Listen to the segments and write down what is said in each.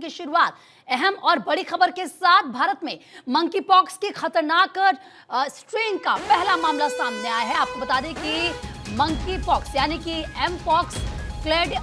की शुरुआत अहम और बड़ी खबर के साथ। भारत में मंकी पॉक्स की खतरनाक स्ट्रेन का पहला मामला सामने आया है। आपको बता दें कि मंकी पॉक्स यानी कि एम पॉक्स क्लेड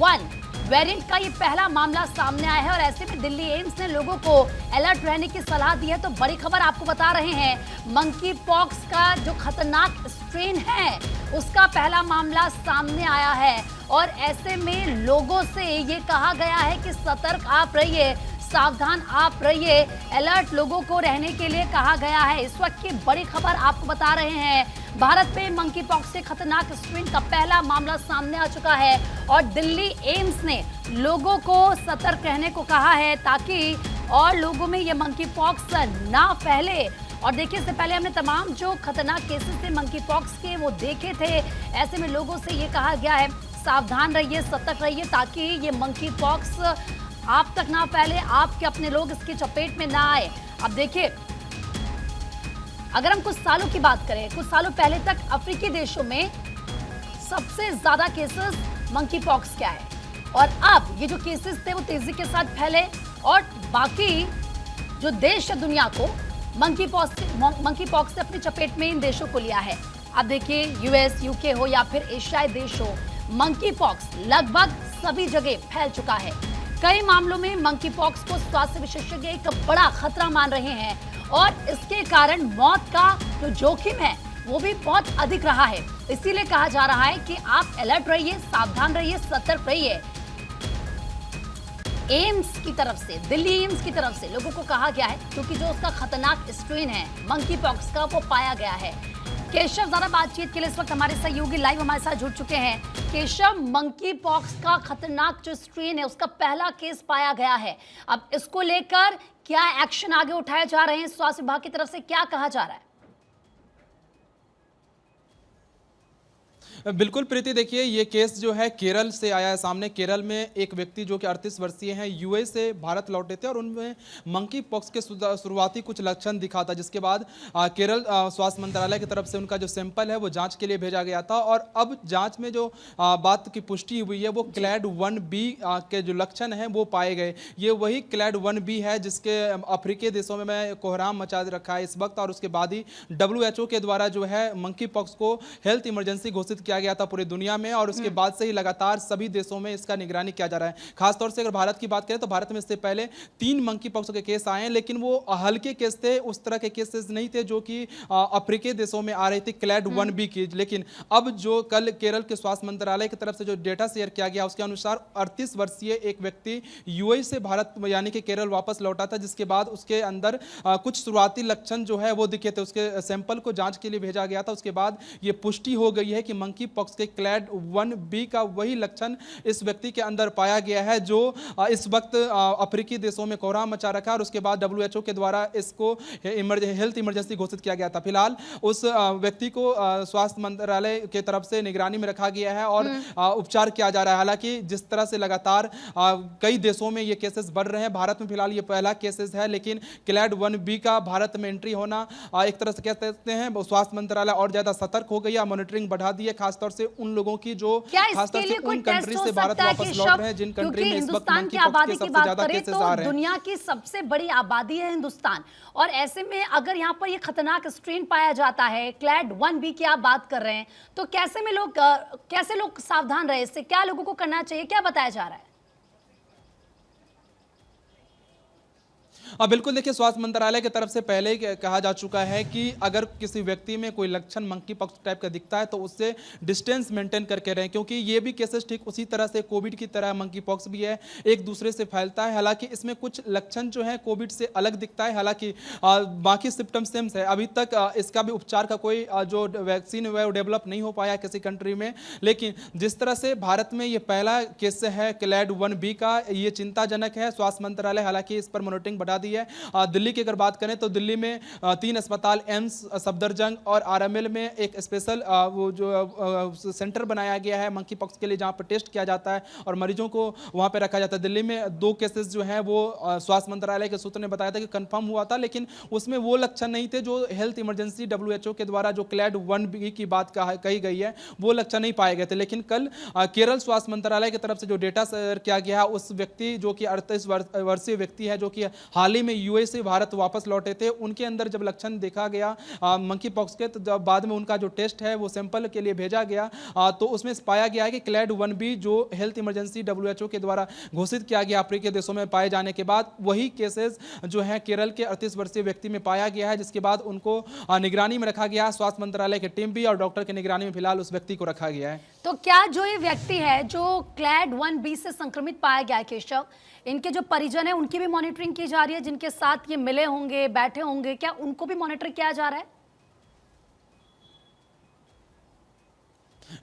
1 वेरिएंट का ये पहला मामला सामने आया है और ऐसे में दिल्ली एम्स ने लोगों को अलर्ट रहने की सलाह दी है। तो बड़ी खबर आपको बता रहे हैं, मंकी पॉक्स का जो खतरनाक स्ट्रेन है उसका पहला मामला सामने आया है और ऐसे में लोगों से ये कहा गया है कि सतर्क आप रहिए, सावधान आप रहिए, अलर्ट लोगों को रहने के लिए कहा गया है। इस वक्त की बड़ी खबर आपको बता रहे हैं, भारत में मंकी पॉक्स से खतरनाक स्ट्रेन का पहला मामला सामने आ चुका है और दिल्ली एम्स ने लोगों को सतर्क रहने को कहा है ताकि और लोगों में ये मंकी पॉक्स ना फैले। और देखिए, इससे पहले हमने तमाम जो खतरनाक केसेस थे मंकी पॉक्स के वो देखे थे। ऐसे में लोगों से ये कहा गया है सावधान रहिए, सतर्क रहिए ताकि ये मंकी पॉक्स आप तक ना फैले, आपके अपने लोग इसकी चपेट में ना आए। अब देखिए, अगर हम कुछ सालों की बात करें, कुछ सालों पहले तक अफ्रीकी देशों में सबसे ज्यादा केसेस मंकी पॉक्स के आए और अब ये जो केसेस थे वो तेजी के साथ फैले और बाकी जो देश है दुनिया को मंकी पॉक्स से अपनी चपेट में इन देशों को लिया है। अब देखिए, यूएस, यूके हो या फिर एशियाई देश हो, मंकी पॉक्स लगभग सभी जगह फैल चुका है। कई मामलों में मंकी पॉक्स को स्वास्थ्य विशेषज्ञ एक बड़ा खतरा मान रहे हैं और इसके कारण मौत का जो जोखिम है वो भी बहुत अधिक रहा है। इसीलिए कहा जा रहा है कि आप अलर्ट रहिए, सावधान रहिए, सतर्क रहिए। एम्स की तरफ से, दिल्ली एम्स की तरफ से लोगों को कहा गया है क्योंकि जो उसका खतरनाक स्ट्रेन है मंकी पॉक्स का वो पाया गया है। केशव ज्यादा बातचीत के लिए इस वक्त हमारे सहयोगी लाइव हमारे साथ जुड़ चुके हैं। केशव, मंकी पॉक्स का खतरनाक जो स्ट्रेन है उसका पहला केस पाया गया है, अब इसको लेकर क्या एक्शन आगे उठाए जा रहे हैं? स्वास्थ्य विभाग की तरफ से क्या कहा जा रहा है? बिल्कुल प्रीति, देखिए ये केस जो है केरल से आया है सामने। केरल में एक व्यक्ति जो कि 38 वर्षीय हैं, यूएस से भारत लौटे थे और उनमें मंकी पॉक्स के शुरुआती कुछ लक्षण दिखा था, जिसके बाद केरल स्वास्थ्य मंत्रालय की तरफ से उनका जो सैंपल है वो जांच के लिए भेजा गया था और अब जांच में जो बात की पुष्टि हुई है वो क्लैड 1B के जो लक्षण हैं वो पाए गए। ये वही क्लैड 1B है जिसके अफ्रीकी देशों में कोहराम मचा रखा है इस वक्त और उसके बाद ही WHO के द्वारा जो है मंकी पॉक्स को हेल्थ इमरजेंसी घोषित किया गया था पूरी दुनिया में और उसके बाद से ही लगातार सभी देशों में इसका निगरानी किया जा रहा है। खासतौर से अगर भारत की बात करें तो भारत में इससे पहले 3 मंकी पॉक्स के केस आए हैं, लेकिन वो हल्के केस थे, उस तरह के केसेस नहीं थे जो कि अफ्रीकी देशों में आ रही थी क्लैड 1B की। लेकिन अब जो कल केरल के स्वास्थ्य मंत्रालय की तरफ से जो डेटा शेयर किया गया उसके अनुसार 38 वर्षीय एक व्यक्ति यूएई से भारत यानी कि केरल वापस लौटा था, जिसके बाद उसके अंदर कुछ शुरुआती लक्षण जो है वो दिखे थे। उसके सैंपल को जांच के लिए भेजा गया था, उसके बाद ये पुष्टि हो गई है कि मंकी पॉक्स के क्लैड 1B का वही लक्षण इस व्यक्ति के अंदर पाया गया है जो इस वक्त अफ्रीकी देशों में कोहराम मचा रखा है और उसके बाद WHO के द्वारा इसको हेल्थ इमरजेंसी घोषित किया गया था। फिलहाल उस व्यक्ति को स्वास्थ्य मंत्रालय के तरफ से निगरानी में रखा गया है और उपचार किया जा रहा है। हालांकि जिस तरह से लगातार कई देशों में ये केसेस बढ़ रहे हैं, भारत में फिलहाल ये पहला केसेस है, लेकिन क्लैड 1B का भारत में एंट्री होना एक तरह से कह सकते हैं स्वास्थ्य मंत्रालय और ज्यादा सतर्क हो गई है, मॉनिटरिंग बढ़ा दी है, खासतौर से उन लोगों की जो खासतौर से उन कंट्री से भारत वापस लौट रहे हैं जिन कंट्री में इस वक्त मंकी पॉक्स के सबसे ज्यादा केसेस आ रहे हैं। दुनिया की सबसे बड़ी आबादी है हिंदुस्तान और ऐसे में अगर यहाँ पर ये खतरनाक स्ट्रेन पाया जाता है, क्लैड 1B की आप बात कर रहे हैं, तो कैसे लोग सावधान रहे, इससे क्या लोगों को करना चाहिए, क्या बताया जा रहा है? बिल्कुल, देखिए स्वास्थ्य मंत्रालय की तरफ से पहले ही कहा जा चुका है कि अगर किसी व्यक्ति में कोई लक्षण मंकी पॉक्स टाइप का दिखता है तो उससे डिस्टेंस मेंटेन करके रहें, क्योंकि ये भी केसेस ठीक उसी तरह से कोविड की तरह मंकी पॉक्स भी है, एक दूसरे से फैलता है। हालांकि इसमें कुछ लक्षण जो है कोविड से अलग दिखता है, हालांकि बाकी सिम्टम सेम है। अभी तक इसका भी उपचार का कोई जो वैक्सीन है वो डेवलप नहीं हो पाया किसी कंट्री में, लेकिन जिस तरह से भारत में ये पहला केस है क्लैड 1B का, ये चिंताजनक है। स्वास्थ्य मंत्रालय हालांकि इस पर मॉनिटरिंग बढ़ा दी है। दिल्ली की अगर बात करें तो दिल्ली में 3 अस्पताल, एम्स, सफदरजंग और आरएमएल में एक स्पेशल वो जो सेंटर बनाया गया है मंकी पॉक्स के लिए, जहां पर टेस्ट किया जाता है और मरीजों को वहां पर रखा जाता है। दिल्ली में 2 केसेस जो हैं वो स्वास्थ्य मंत्रालय के सूत्र ने बताया था कि कंफर्म हुआ था, लेकिन उसमें वो लक्षण नहीं थे जो हेल्थ इमरजेंसी WHO के द्वारा जो क्लैड 1B की बात कही गई है, वो लक्षण नहीं पाए गए थे। लेकिन कल केरल स्वास्थ्य मंत्रालय की तरफ से जो डेटा शेयर किया गया, उस व्यक्ति जो कि 38 वर्षीय व्यक्ति है, जो कि हाल ही में यूए से भारत वापस लौटे थे, उनके अंदर जब लक्षण देखा गया मंकी पॉक्स के, तो जब बाद में उनका जो टेस्ट है वो सैंपल के लिए भेजा गया, तो उसमें पाया गया है कि क्लैड 1B जो हेल्थ इमरजेंसी WHO के द्वारा घोषित किया गया अफ्रीकी देशों में पाए जाने के बाद, वही केसेस जो है केरल के 38 वर्षीय व्यक्ति में पाया गया है, जिसके बाद उनको निगरानी में रखा गया। स्वास्थ्य मंत्रालय की टीम भी और डॉक्टर की निगरानी में फिलहाल उस व्यक्ति को रखा गया है। तो क्या जो ये व्यक्ति है जो क्लैड 1B से संक्रमित पाया गया है केशव, इनके जो परिजन है उनकी भी मॉनिटरिंग की जा रही है, जिनके साथ ये मिले होंगे, बैठे होंगे, क्या उनको भी मॉनिटर किया जा रहा है?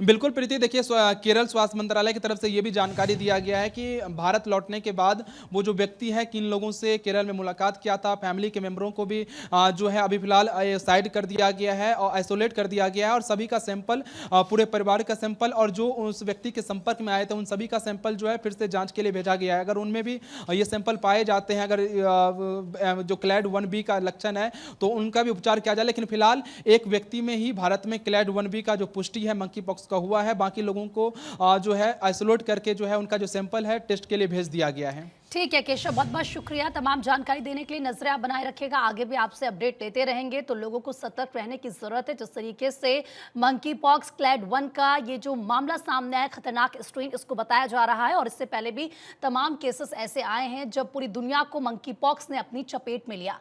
बिल्कुल प्रीति, देखिए केरल स्वास्थ्य मंत्रालय की तरफ से ये भी जानकारी दिया गया है कि भारत लौटने के बाद वो जो व्यक्ति है किन लोगों से केरल में मुलाकात किया था, फैमिली के मेंबरों को भी जो है अभी फिलहाल साइड कर दिया गया है और आइसोलेट कर दिया गया है, और सभी का सैंपल, पूरे परिवार का सैंपल और जो उस व्यक्ति के संपर्क में आए थे उन सभी का सैंपल जो है फिर से जांच के लिए भेजा गया है। अगर उनमें भी ये सैंपल पाए जाते हैं, अगर जो क्लैड 1B का लक्षण है, तो उनका भी उपचार किया जाए। लेकिन फिलहाल एक व्यक्ति में ही भारत में क्लैड 1B का जो पुष्टि है मंकी पॉक्स का हुआ है, बाकी लोगों को जो है आइसोलेट करके जो है उनका जो सैंपल है टेस्ट के लिए भेज दिया गया है। ठीक है केशव, बहुत बहुत शुक्रिया तमाम जानकारी देने के लिए। नजरें आप बनाए रखिएगा, आगे भी आपसे अपडेट लेते रहेंगे। तो लोगों को सतर्क रहने की जरूरत है। जिस तरीके से मंकी पॉक्स क्लैड 1 का ये जो मामला सामने आया, खतरनाक स्ट्रेन इसको बताया जा रहा है, और इससे पहले भी तमाम केसेस ऐसे आए हैं जब पूरी दुनिया को मंकी पॉक्स ने अपनी चपेट में लिया।